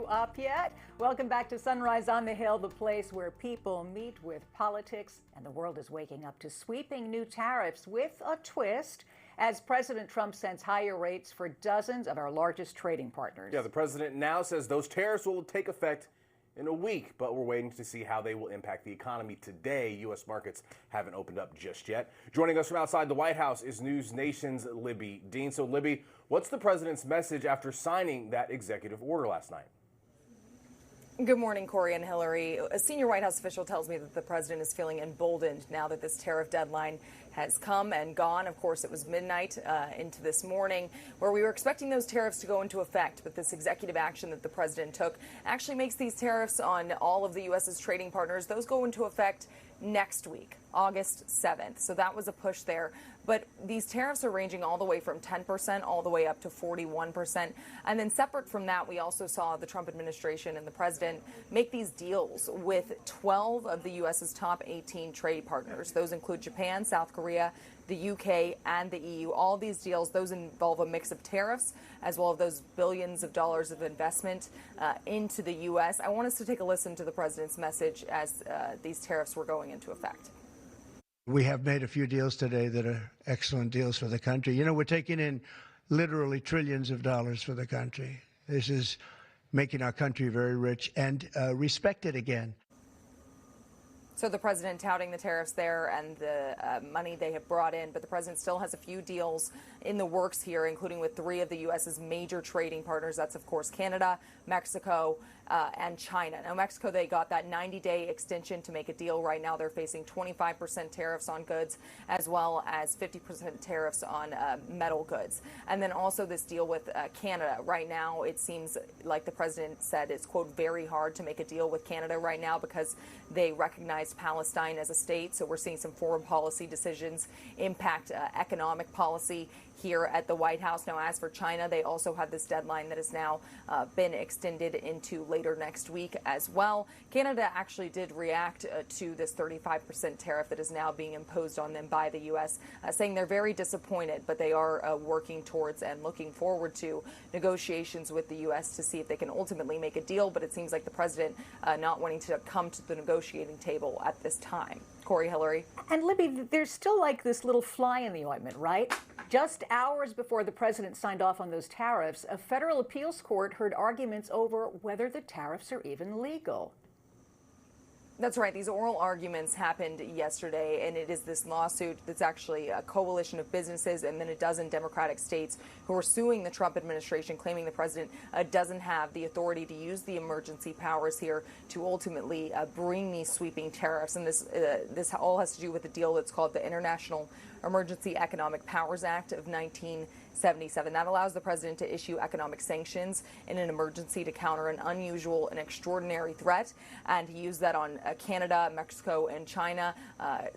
up yet? Welcome back to Sunrise on the Hill, the place where people meet with politics, and the world is waking up to sweeping new tariffs with a twist as President Trump sends higher rates for dozens of our largest trading partners. Yeah, the president now says those tariffs will take effect in a week, but we're waiting to see how they will impact the economy today. U.S. markets haven't opened up just yet. Joining us from outside the White House is News Nation's Libby Dean. So, Libby, what's the president's message after signing that executive order last night? Good morning, Corey and Hillary. A senior White House official tells me that the president is feeling emboldened now that this tariff deadline has come and gone. Of course, it was midnight into this morning where we were expecting those tariffs to go into effect. But this executive action that the president took actually makes these tariffs on all of the U.S.'s trading partners. Those go into effect next week, August 7th. So that was a push there. But these tariffs are ranging all the way from 10% all the way up to 41%. And then separate from that, we also saw the Trump administration and the president make these deals with 12 of the U.S.'s top 18 trade partners. Those include Japan, South Korea, the UK, and the EU. All these deals, those involve a mix of tariffs as well as those billions of dollars of investment into the U.S. I want us to take a listen to the president's message as these tariffs were going into effect. We have made a few deals today that are excellent deals for the country. You know, we're taking in literally trillions of dollars for the country. This is making our country very rich and respected again. So the president touting the tariffs there and the money they have brought in, but the president still has a few deals in the works here, including with 3 of the U.S.'s major trading partners. That's, of course, Canada, Mexico, and China. Now, Mexico, they got that 90-day extension to make a deal. Right now, they're facing 25% tariffs on goods, as well as 50% tariffs on metal goods. And then also this deal with Canada. Right now, it seems like the president said it's, quote, very hard to make a deal with Canada right now because they recognize Palestine as a state. So we're seeing some foreign policy decisions impact economic policy here at the White House. Now, as for China, they also have this deadline that has now been extended into later next week as well. Canada actually did react to this 35% tariff that is now being imposed on them by the U.S., saying they're very disappointed, but they are working towards and looking forward to negotiations with the U.S. to see if they can ultimately make a deal. But it seems like the president not wanting to come to the negotiating table at this time. Corey, Hillary. And Libby, there's still like this little fly in the ointment, right? Just hours before the president signed off on those tariffs, a federal appeals court heard arguments over whether the tariffs are even legal. That's right. These oral arguments happened yesterday, and it is this lawsuit that's actually a coalition of businesses and then a dozen Democratic states who are suing the Trump administration, claiming the president doesn't have the authority to use the emergency powers here to ultimately bring these sweeping tariffs. And this all has to do with the deal that's called the International Emergency Economic Powers Act of 1977. That allows the president to issue economic sanctions in an emergency to counter an unusual and extraordinary threat. And he used that on Canada, Mexico, and China,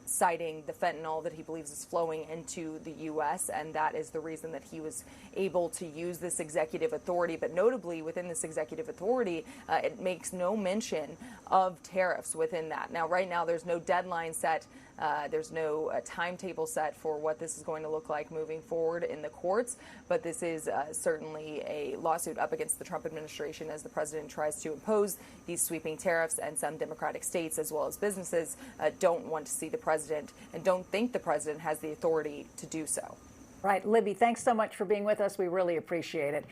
citing the fentanyl that he believes is flowing into the U.S. And that is the reason that he was able to use this executive authority. But notably, within this executive authority, it makes no mention of tariffs within that. Now, right now, there's no deadline set. There's no timetable set for what this is going to look like moving forward in the courts, but this is certainly a lawsuit up against the Trump administration as the president tries to impose these sweeping tariffs, and some Democratic states as well as businesses don't want to see the president and don't think the president has the authority to do so. Right. Libby, thanks so much for being with us. We really appreciate it.